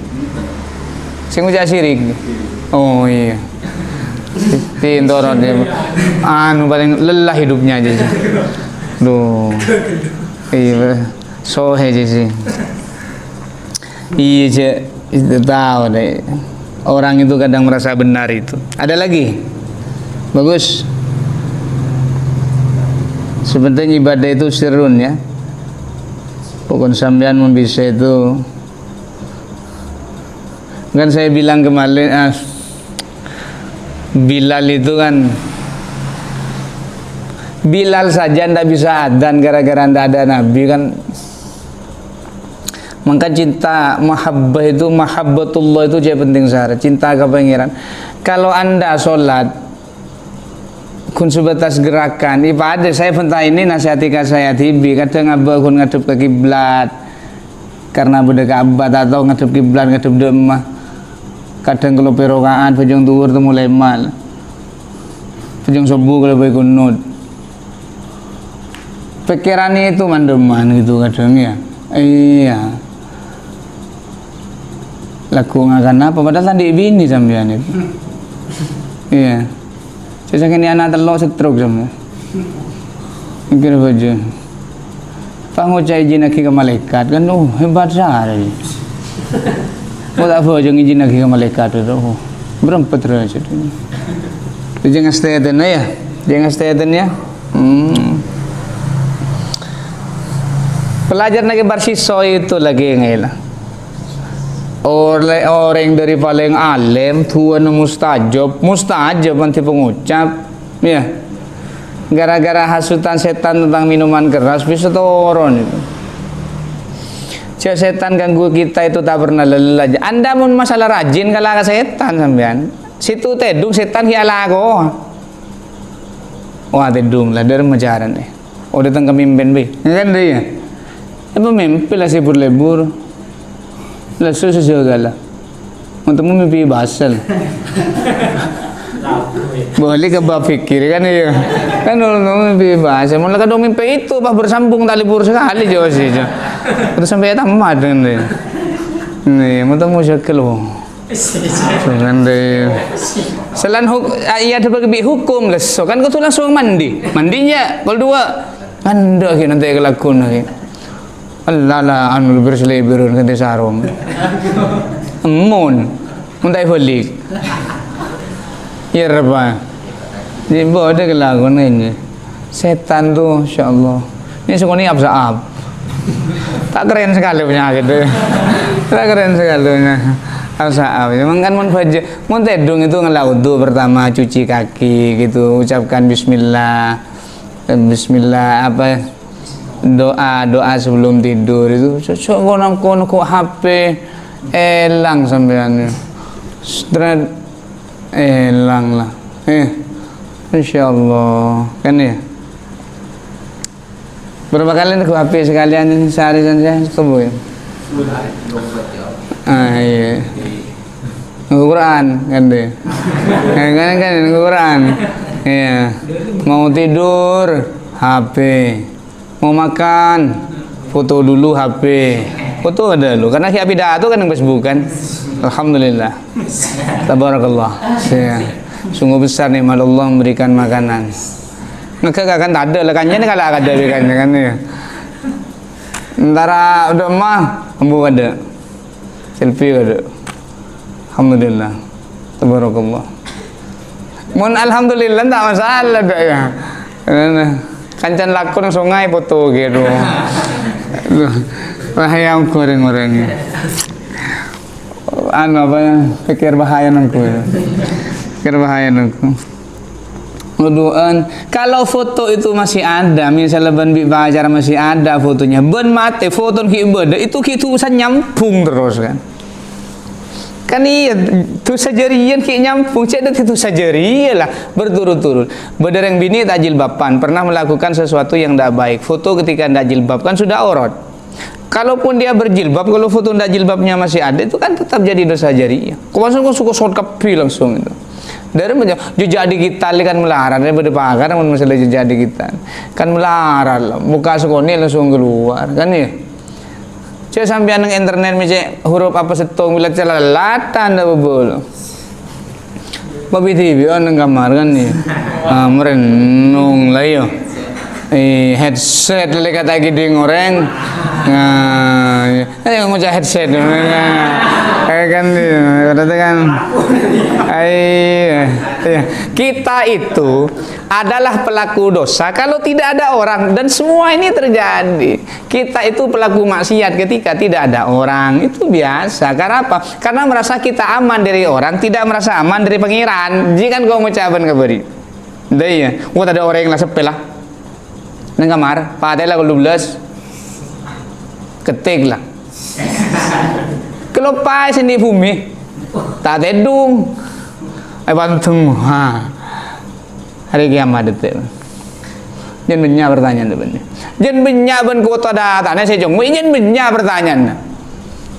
Sing ngucap syirik. Oh iya. Tintoron dia. Anu paling lelah hidupnya aja sih. Duh. Iya. Sohe aja sih. Iya sih. Itu tahu deh. Orang itu kadang merasa benar itu. Ada lagi? Bagus. Sebenarnya ibadah itu sirrun ya. Pokoknya sampean bisa itu. Kan saya bilang kemarin Bilal itu kan Bilal saja ndak bisa adzan gara-gara ndak ada Nabi kan. Maka cinta mahabbah itu mahabbatullah itu jadi penting syarat cinta ke pangeran. Kalau anda sholat kun sebatas gerakan ibadah saya pentah ini nasihati ka saya tibi kadang abah kun ngadep ke kiblat karena beda Ka'bah atau ngadep kiblat ngadep demah. Kadang kalau perokaan pejang tuhur itu mulai mal pejang subuh kalau baik kunut pikirannya itu mandeman gitu kadang ya. Iya laku ngakan apa padahal tadi bini sampean itu. Iya saya ini anak telur setruk sama mikir baju pangucai izin lagi ke malaikat kan hebat sekali. Mau tak apa jangan izin lagi ke malaikat itu. Berempat terus itu. Jangan stay ya. Jangan stay ya. Pelajar lagi bersiswa itu lagi ngelah. Orang dari paling alim tuan mustajab nanti pengucap ya. Gara-gara hasutan setan tentang minuman keras bisa turun itu. Setan ganggu kita itu tak pernah lelah. Anda mun masalah rajin kalau setan sampean. Situ tedung setan hialago. Wah tedung lah dari majaran deh. Oh datang ke mimpin be. Kan dia. Apa mimpi lah sibur lebur. Lah susu segala. Untuk mimpi basal. Boleh ke bab fikir kan ya. Kan dulu mimpi basal. Mulai kadang mimpi itu bah bersambung tali bur sekali jauh sih. Terus sampai tamat kan deh. Nih, mau temu sekali loh. Jangan deh. Selain iya ada bagi hukum lah. So kan kau tuh langsung mandinya. Kalau dua, anda kira nanti kelakon lagi. Allah lah anu berselebron kan sarom. Mun balik. Ya apa? Jadi boleh kelakon ini. Setan tuh, insya Allah. Ini sekolah apa saab? Tak keren sekali penyakit itu. Tak keren sekali apa memang kan mun tedung itu ngelaudu pertama cuci kaki gitu ucapkan bismillah apa doa sebelum tidur itu kono kok HP elang sampean strat elang lah insyaallah kan ya. Berapa kali aku HP sekalian sehari saja subuh ya? Iya. Quran kan deh. Kan Quran. Iya. Mau tidur, HP. Mau makan, foto dulu HP. Foto ada dulu. Karena kayak pidato kan yang Facebook kan. Alhamdulillah. Tabarakallah. Ya. Sungguh besar nikmat Allah memberikan makanan. Maka kan tak ada lah kannya ni kalau ada ikannya kan ya. Antara udah mah, ambu ada. Selfie ada. Alhamdulillah. Tabarakallah. Mun alhamdulillah tak masalah dah ya. Kancan lakon sungai foto gitu. Bahaya aku orang-orangnya. Anu apa ya? Pikir bahaya aku. Pikir bahaya aku. Nuduan. Kalau foto itu masih ada, misalnya ban acara masih ada fotonya, ban mate foto ki ibadah itu bisa nyampung terus kan. Kan iya, itu sajarian kayak nyampung, cek itu sajarian lah, berturut-turut. Badar yang bini tak jilbaban, pernah melakukan sesuatu yang tidak baik. Foto ketika tidak jilbab kan sudah aurat. Kalaupun dia berjilbab, kalau foto tidak jilbabnya masih ada, itu kan tetap jadi dosa jariah. Kau langsung suka short kapi langsung itu. Dari macam jejak digital kan melarang, daripada pakar namun masalah jejak digital kan melarang, buka sekoni langsung keluar kan ya. Cek sampai nang internet macam huruf apa setong bila celalatan dah bebol. Babi TV nang kamar kan ni. Merenung lah yo. Headset lagi kata gini orang. Yang macam headset. Kan katakan. Kita itu adalah pelaku dosa kalau tidak ada orang, dan semua ini terjadi. Kita itu pelaku maksiat ketika tidak ada orang, itu biasa. Karena apa? Karena merasa kita aman dari orang, tidak merasa aman dari pangeran. Jika kau mengucapkan kabari, dah ya, tak ada orang yang lah sepelah. Nang kamar, pakai lah kalau 12, ketik lah. Kelopai sendiri bumi, tak tedung. Bantung, hari kiamat itu. Jen banyak pertanyaan tu benar. Jen banyak ben kota datanya saya jong. Jen banyak pertanyaan.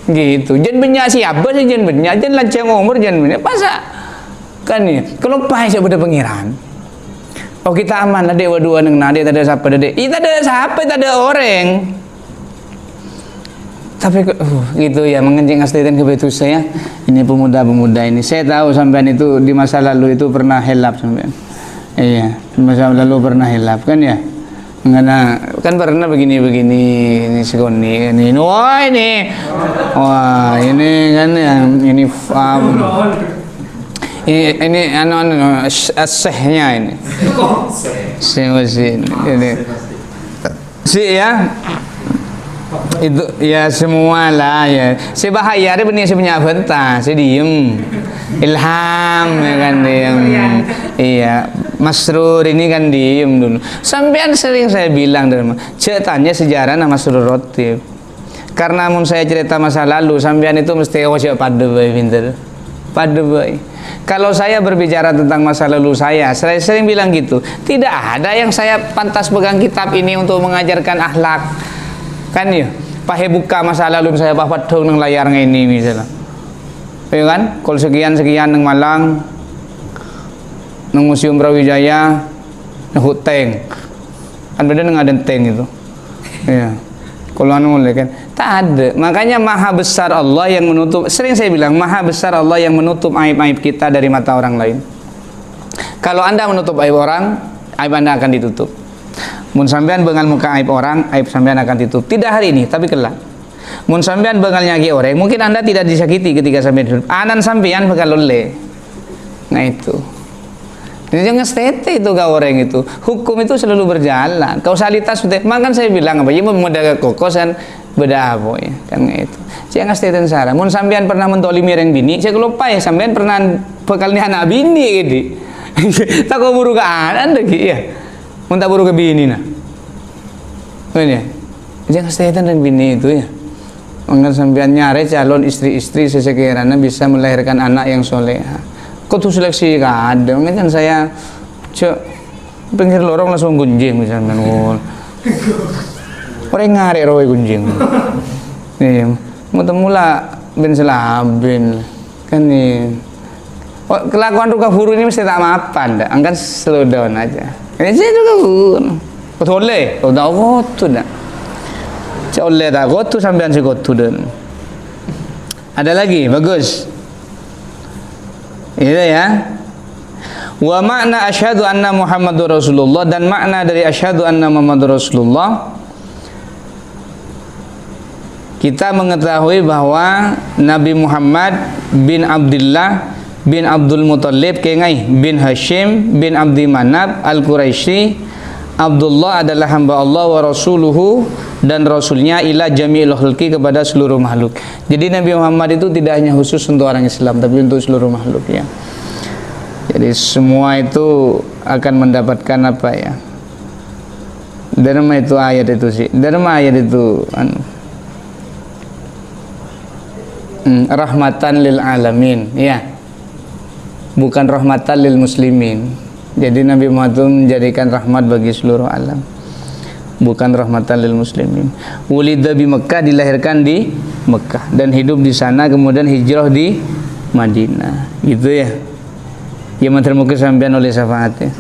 Gitu. Jen banyak siapa sih jen banyak. Jen lancang umur jen banyak. Pasal kan ni. Kalau pai saya pada pangeran. Oh kita aman lah dewa dua neng nade tak ada siapa dah. Tak ada siapa, tak ada orang. Tapi gitu ya, mengencing aslitan kebetul saya. Ini pemuda-pemuda ini, saya tahu sampean itu di masa lalu itu pernah hilap sampean. Iya, di masa lalu pernah hilap kan ya. Karena kan pernah begini-begini, ini sekoni ini, wah ini kan ya, ini anu sehnya ini. Sih ini. Si ya. Itu ya semua lah ya. Si bahaya dia benih sebenarnya bentar, si diem. Ilham ya kan diem. Iya, Masrur ini kan diem dulu. Sampean sering saya bilang dari ceritanya sejarah nama Masrur Rotib. Karena mun saya cerita masa lalu, sampean itu mesti siap pada baik pinter. Pada baik. Kalau saya berbicara tentang masa lalu saya sering bilang gitu. Tidak ada yang saya pantas pegang kitab ini untuk mengajarkan akhlak. Kan ya, pakai buka masa lalu saya bapak tahu nang layar ini misalnya, ya kan? Kalau sekian nang Malang, nang Museum Brawijaya, nang Huteng, kan beda nang ada teng itu, ya. Kalau anu kan, tak ada. Makanya maha besar Allah yang menutup. Sering saya bilang maha besar Allah yang menutup aib-aib kita dari mata orang lain. Kalau anda menutup aib orang, aib anda akan ditutup. Mun sampean bengal muka aib orang, aib sampean akan ditutup. Tidak hari ini, tapi kelak. Mun sampean bengal nyaki orang, mungkin anda tidak disakiti ketika sampean hidup. Anan sampean bakal lole. Nah itu. Jadi jangan stete itu kau orang itu. Hukum itu selalu berjalan. Kausalitas sudah. Makan saya bilang apa? Ya memudah kokosan beda apa ya kan itu. Jangan stete sarah. Mun sampean pernah mentolimi orang bini, saya lupa ya sampean pernah bekal ni anak bini gitu. Tak kau buru ke anak lagi ya. Mun tak buru ke bini nah. Kan ya. Jangan stete orang bini itu ya. Mungkin sampean nyari calon istri-istri sesekiranya bisa melahirkan anak yang soleha. Kok tuh seleksi kan ada, kan saya cek pinggir lorong langsung gunjing misalnya, orang ngarik rawi gunjing, nih, mula ben selabin, kan nih, Kelakuan tukang guru ini mesti tak mapan dah. Angkan slow down aja. Ini saya juga betul le. Oh dah kotu dah. Oleh tak kotu sampean si kotu dan. Ada lagi bagus. Itu ya. Wa makna asyhadu anna Muhammadur Rasulullah, dan makna dari asyhadu anna Muhammadur Rasulullah, kita mengetahui bahwa Nabi Muhammad bin Abdullah bin Abdul Muttalib kengai bin Hashim bin Abdi Manab Al-Quraisy, Abdullah adalah hamba Allah wa rasuluhu, dan rasulnya ila jami'il khalqi, kepada seluruh makhluk. Jadi Nabi Muhammad itu tidak hanya khusus untuk orang Islam, tapi untuk seluruh makhluk ya. Jadi semua itu akan mendapatkan apa ya? Dharma itu ayat itu sih. Dharma ayat itu rahmatan lil alamin ya. Bukan rahmatan lil muslimin. Jadi Nabi Muhammad itu menjadikan rahmat bagi seluruh alam. Bukan rahmatan lil muslimin. Wulida bi Mekkah, dilahirkan di Mekkah dan hidup di sana, kemudian hijrah di Madinah. Gitu ya. Ya matermuka sampean oleh syafaatnya.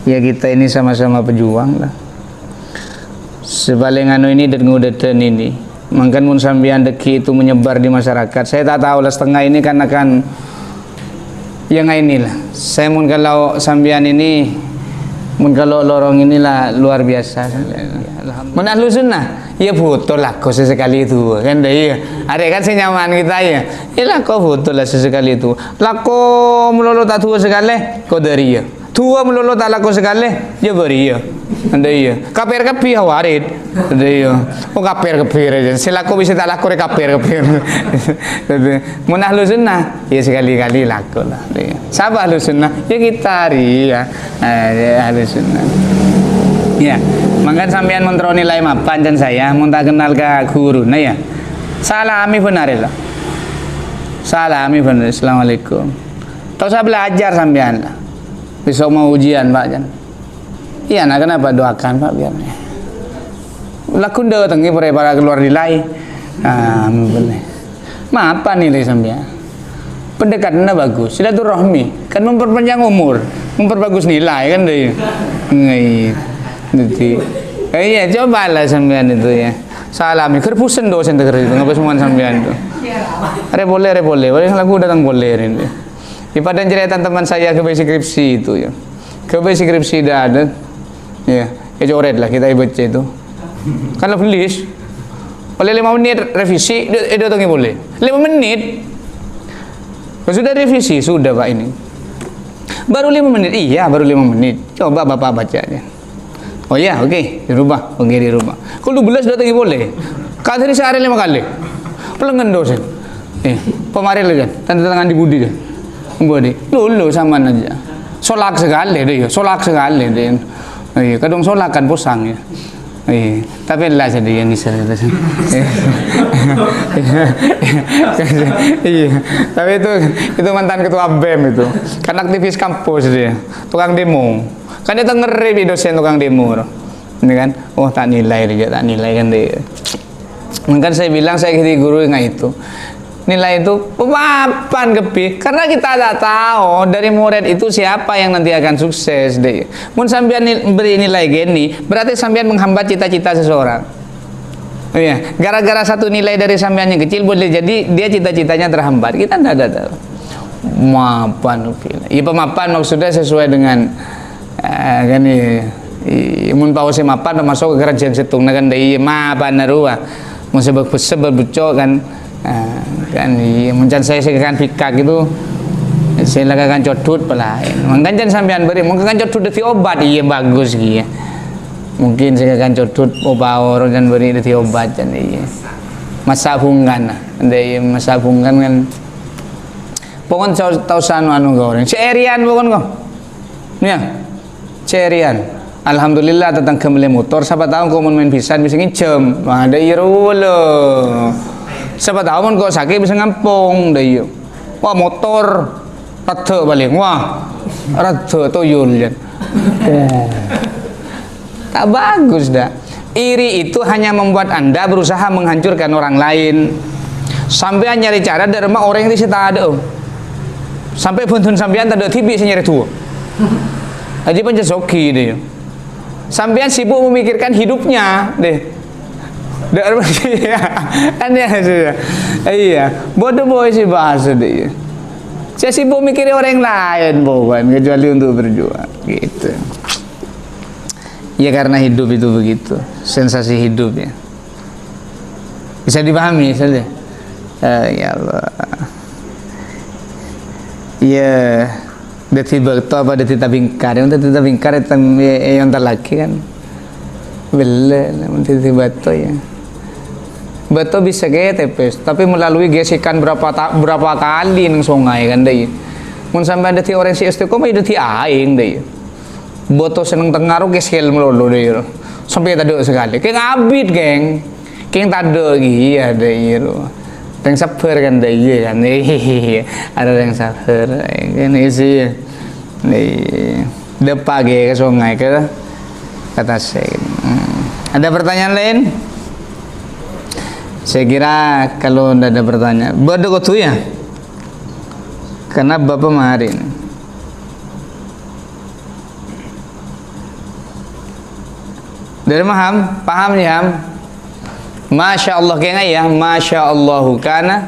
Ya kita ini sama-sama pejuang lah. Sebaling anu ini dan ngudeten ini. Mangkan mun sampean deki itu menyebar di masyarakat. Saya tak tahu lah setengah ini kan akan yang inilah. Saya mun kalau sampean ini, mun kalau lorong inilah luar biasa. Mun ahlu sunnah, ya betul lah kau sesekali itu kan dah iya. Ada kan senyaman kita ya. Iyalah kau betul lah sesekali itu. Lah kau melolo tak tua sekali, kau dari ya. Tua melolo tak laku sekali, dia beri ya. Anda iya. Kapir kapi hawarit. Anda iya. Oh kapir aja. Selaku bisa tak laku kapir. Mun ahlu sunnah, ya sekali-kali laku lah. Siapa ahlu sunnah? Ya kita ya. Ahlu sunnah. Ya, mangkan sampean mentro nilai mapan dan saya mun tak kenal ke guru nah ya. Salami benar lah. Salami benar. Assalamualaikum. Tahu saya belajar sampean lah. Besok mau ujian Pak Jan. Iya, nah kenapa doakan Pak biar. Lakun datang para keluar nilai. Boleh. Maafan nilai sampean. Pendekatannya bagus, silaturahmi kan memperpanjang umur, memperbagus nilai kan deh. Jadi, iya cobalah sampean itu ya. Salami, kerpusen dosen teger itu, ngapa semua sampean itu. Boleh, boleh lagu datang boleh ini. Di pada cerita teman saya ke skripsi itu ya. Ke skripsi dah ada, ya, coret lah kita baca itu. Kan tulis, boleh 5 menit revisi, itu tengah boleh. 5 menit, sudah revisi sudah Pak ini. Baru 5 menit, iya baru 5 menit. Coba Bapak baca aja. Oh ya, oke, dirubah. Oke, dirubah. Kalau 12 datang boleh. Kadang sehari 5 kali. Pelengan dosen. Pemaril kan, tanda tangan di budi deh. Budi. Lulu sama aja. Solak sekali deh, solak sekali deh. Kadang solak kan posang ya. Tapi lah jadi yang bisa. Iya. Tapi itu mantan ketua BEM itu. Kan aktivis kampus dia. Tukang demo. Kan dia ngeri dosen tukang demo. Ini kan, oh tak nilai dia, tak nilai kan dia. Mungkin saya bilang saya jadi guru nggak itu. Nilai itu papan kepi, karena kita tak tahu dari murid itu siapa yang nanti akan sukses deh. Mun sampean beri nilai gini, berarti sampean menghambat cita-cita seseorang. Oh iya, gara-gara satu nilai dari sampean yang kecil boleh jadi dia cita-citanya terhambat. Kita tidak ada tahu. Mapan, iya pemapan maksudnya sesuai dengan kan mun pause mapan masuk ke kerajaan setung kan dei mapan narua mun sebab bucok kan kan muncan saya kan pikak gitu saya lagakan codut pelain mangkan sampean beri mungkin kan codut dadi obat iya bagus gitu ya mungkin saya kan codut obat dan beri dadi obat dan iya masa hubungan dei masa hubungan kan pokon tahu sanu anu goreng serian pokon kok ya serian alhamdulillah tentang kembali motor siapa tahu kau main pisan bisa ngincem ada irul siapa tahu kau sakit bisa ngampung deh wah motor rata balik wah rata tuyul tak bagus dah. Iri itu hanya membuat anda berusaha menghancurkan orang lain sampai nyari cara derma orang yang tidak ada Sampai buntun sampean tak ada tibi senyari tua. Aja panjang soki deh. Sampean sibuk memikirkan hidupnya deh. Kan ya sudah. Iya, bodoh boy sih bahasa deh. Saya sibuk mikirin orang lain bukan kecuali untuk berjuang gitu. Ya karena hidup itu begitu, sensasi hidup ya. Bisa dipahami saja. Ya Allah. Ya, deti beto apa deti tabingkar? Yang deti tabingkar itu yang terlaki kan. Bela, deti beto ya. Beto bisa kayak tepes, tapi melalui gesekan berapa kali neng sungai kan deh. Mun sampai deti orang si istiqomah deti aing deh. Beto seneng tengaruh gesel melulu deh. Sampai tadi sekali. Kayak ngabit geng, kayak tadi iya deh. Yang sabar kan deh kan, ada yang sabar, ini sih, depan ke sungai ke kata saya. Ada pertanyaan lain? Saya kira kalau tidak ada pertanyaan, bodoh kau ya, karena bapak kemarin. Dari paham ya? Masya Allah kayaknya ya, Masya Allahu kana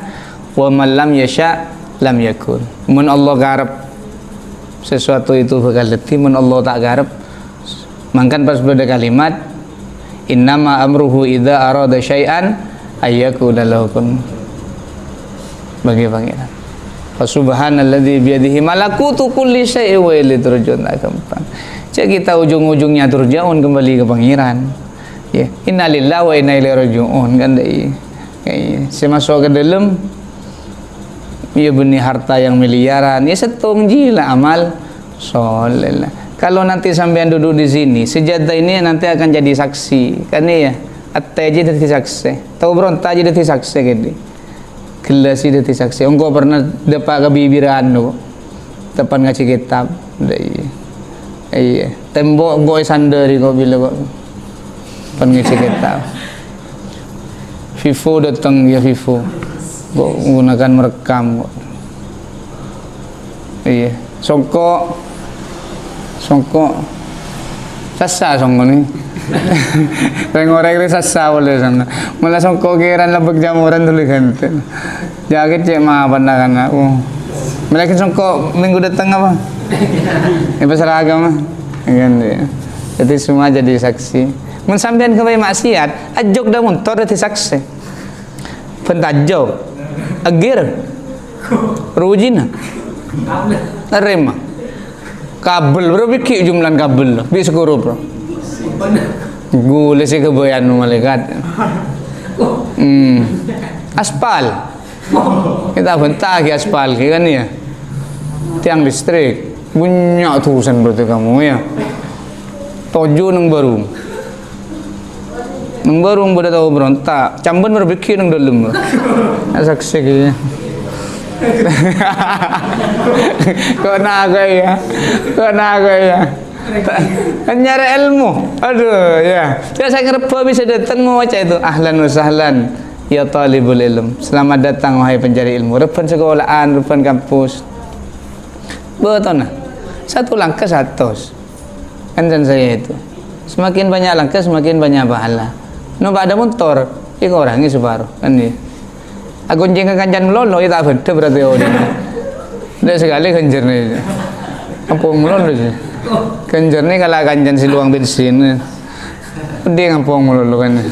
wa man lam yasha lam yakun. Mun Allah garap sesuatu itu bakal dadi, mun Allah tak garap. Mangkan pas pada kalimat innama amruhu idza arada syai'an ayyakuna lahu kun. Bagi pangeran. Fa subhanalladzi biyadihi malakutu kulli syai'in wa ilaihi turja'un. Jadi kita ujung-ujungnya turja'un kembali ke pangeran. Ya, innalillahi wa inna ilaihi raji'un kan deh. Saya masuk ke dalam ya benih harta yang miliaran, ya setung jila amal soleh. Kalau nanti sampean duduk di sini, sejadah ini nanti akan jadi saksi, kan ya? At-taji jadi saksi, tahu berontak jadi saksi gede. Gelas jadi saksi. Engkau pernah dapat kebibiran lo, depan ngaji kitab, iya. Tembok engkau sandari kau bila kok. Pengisi kita Vivo datang ya Vivo menggunakan merekam kok. Iya songkok sasa songkok nih orang-orang ini sasa boleh sana malah songkok kiran lebek jamuran dulu kan jaket cek mah pandangan aku malah songkok minggu datang apa ini pasal agama kan jadi semua jadi saksi. Mun sampean kawai maksiat, ajok dah motor dadi saksi. Pentajau, agir, rujina, rema, kabel berapa ki jumlah kabel? Bisa kuro bro. Gule sih kebayan malaikat. Aspal, kita bentar ki aspal ki kan ya. Tiang listrik, banyak tulisan berarti kamu ya. Tojo nang baru. Nang baru bodoh tahu berontak, camban berpikir nang dalam, saksi kayaknya. Kau naga ya, nyari ilmu, aduh ya. Saya ngerba bisa datang mau baca itu, ahlan wa sahlan, ya talibul ilm. Selamat datang wahai pencari ilmu. Repan sekolahan, repan kampus. Betul nah, satu langkah satu. Kan saya itu. Semakin banyak langkah, semakin banyak pahala. Nampak ada motor, ini orangnya separuh kan ya. Aku jengkel kancan melolo, itu tak beda berarti orang. Tidak sekali kancan ini. Apa melolo sih? Kancan ini kalau kancan si luang bensin, dia ngampung melolo kan.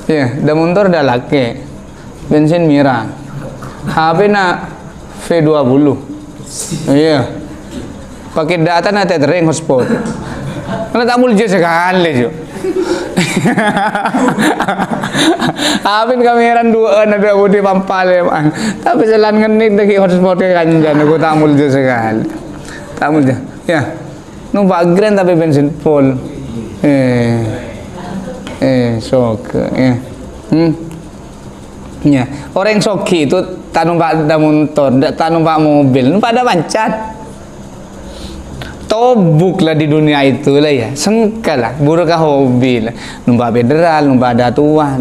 Ya, dah motor dah laki, bensin mirah. HP nak V20, iya. Pakai data nanti tereng hotspot. Kalau tak mulai sekali jo. Apin kameran dua ada budi pampal ya man. Tapi jalan ngenit lagi hotspot kanjan aku tak mulai sekali. Tak mulai. Ya. Numpak grand tapi bensin full. Sok ya. Ya. Orang soki itu tak numpak ada motor, tak numpak mobil, numpak ada mancat. Tobuk lah di dunia itu lah ya, sengkal lah, burukah hobi lah, numpak federal, numpak ada tua,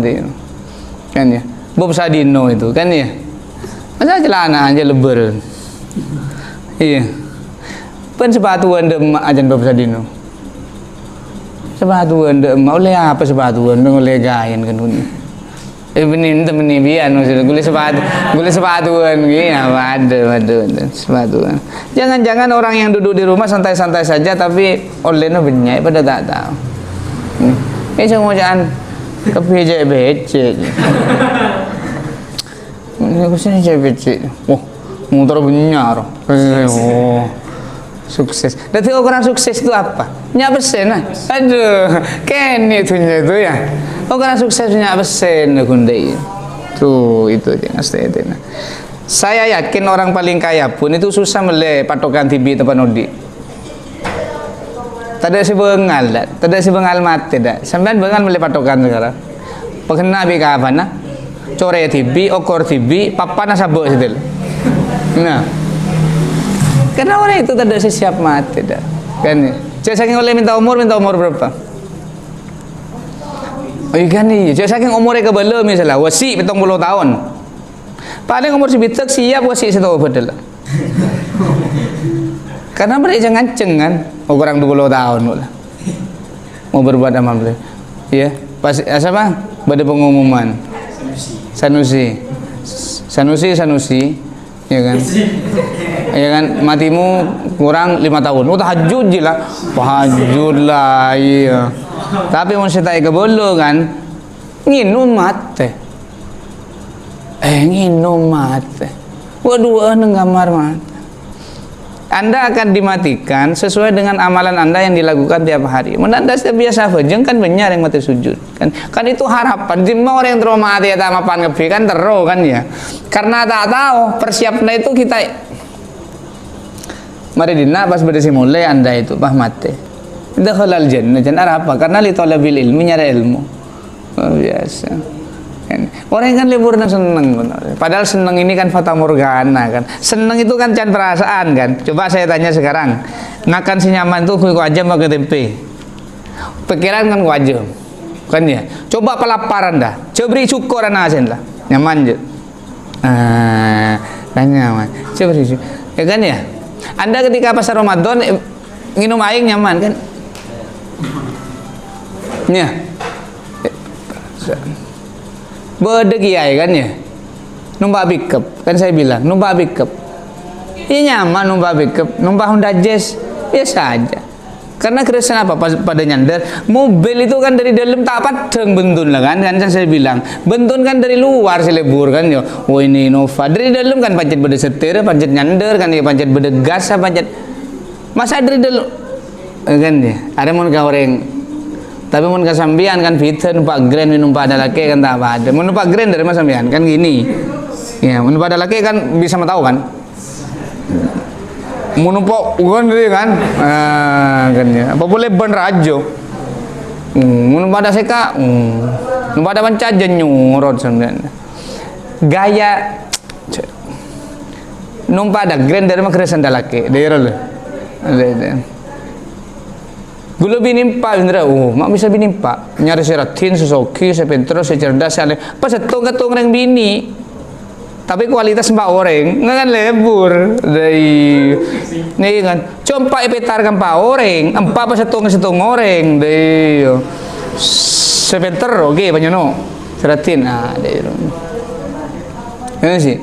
kan ya, Bob Sadino itu kan ya, masa celana aja lebar, Iya. Pen sepatu anda emak ajan Bapak Sadino. Sepatu anda emak oleh apa sepatu anda oleh gayan kan ini. Benin temen ini biar maksudnya gule sepatuan gitu waduh sepatuan. Jangan-jangan orang yang duduk di rumah santai-santai saja tapi olehnya banyak pada tak tahu. Ini semua jangan kepejek-becek. Ini kesini becek. Oh, motor benyar. Oh, sukses. Berarti orang sukses itu apa? Nyak besen lah. Aduh, ken itu ya. Orang sukses nyak besen kundai. Tuh itu yang asli. Saya yakin orang paling kaya pun itu susah mele patokan TV tempat nodi. Tada si bengal mati dah. Sampai bengal mele patokan sekarang. Pekena bi kapan nah? Core TV, okor TV, papana sabuk situ. Nah, karena orang itu tidak siap mati dah, kan? Cek saking oleh minta umur berapa? Oh iya nih, cek saking umurnya kebelo misalnya, wasi 70 tahun. Paling umur sebitak siap wasi setahu betul. Karena mereka nganceng kan, orang 20 tahun lah. Mau berbuat amal boleh. Iya, pas siapa? Pada pengumuman. Sanusi, ya kan? Ya kan, matimu kurang 5 tahun. Oh tahajud je lah, iya. Tapi mau saya ke bolo kan, nginum mate. Nginum mate. Waduh, nenggamar mate. Anda akan dimatikan sesuai dengan amalan Anda yang dilakukan tiap hari. Mun Anda biasa fajeng kan benar yang mati sujud. Kan itu harapan. Jima orang yang terus mati atau mapan ngebi kan terus kan ya. Karena tak tahu persiapnya itu kita. Mari dina pas berdasi mulai Anda itu mati. Itu halal jannah. Jannah apa? Karena li talabil ilmi nyari ilmu. Oh, biasa. Orang kan libur dan seneng, padahal seneng ini kan fata morgana kan. Seneng itu kan can perasaan kan. Coba saya tanya sekarang, makan si nyaman tuh ku aja pakai tempe. Pikiran kan ku aja, kan ya. Coba pelaparan dah, coba beri syukur asin lah, nyaman je. Kan nyaman. Coba beri syukur, ya kan ya. Anda ketika pasar Ramadan minum air nyaman kan? Ya. Bede kiai kan ya, numpak pickup kan saya bilang numpak pickup, ya nyaman numpak pickup, numpak Honda Jazz biasa aja. Karena keresan apa pada nyandar mobil itu kan dari dalam tak padang bentun lah kan saya bilang bentun kan dari luar selebur kan ya. Oh ini Innova dari dalam kan pancet beda setir, pancet nyandar kan ya, pancet beda gas, pancet masa dari dalam kan ya. Ada mau goreng. Tapi mun kasambian kan fitur numpak grand numpak ada laki kan tak ada. Mun numpak grand dari mas sambian kan gini. Ya, mun numpak ada laki kan bisa tahu kan. Mun numpak kan dia kan. Kan ya. Apa boleh ban rajo. Mun numpak ada seka. Numpak ada pancaja nyurot sambian. Gaya numpak ada grand dari mas keresan ada laki. Daerah lu. Ada. Gula binimpa Indra, mak bisa binimpa. Nyari seratin, sesoki, sepentro, secerdas, ale. Pas setong-tong yang bini. Tapi kualitas mbak orang, nggak kan lebur. Dari, nih kan. Compa epetar kan pak orang, empat pas setong orang. Dari, sepentro, oke, banyono. Seratin, dari. Ini sih,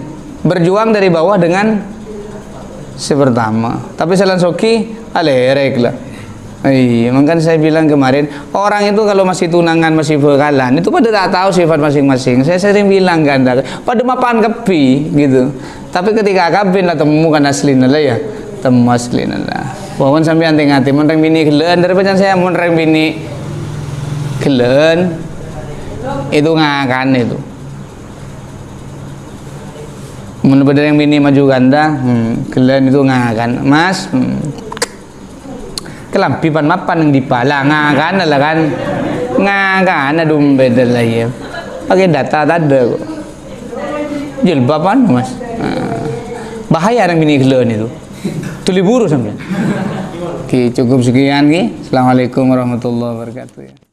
berjuang dari bawah dengan si pertama. Tapi selain soki, alerek lah. Iya, makanya saya bilang kemarin orang itu kalau masih tunangan masih bekalan itu pada tak tahu sifat masing-masing. Saya sering bilang kan, pada mapan kepi gitu. Tapi ketika kabin lah temu kan asli lah ya, temu asli lah. Bahkan sampai anting-anting, menreng bini kelen daripada saya menreng bini kelen itu ngakan itu. Menurut yang bini maju ganda, kelen itu ngakan, mas. Kelampipan mapan yang dipala ngakan lah kan ngakan ada beda lah ya pakai data ada kok jilbaban mas bahaya yang bini kelen itu tuli buru sampai. Oke, cukup sekian. Assalamualaikum warahmatullahi wabarakatuh.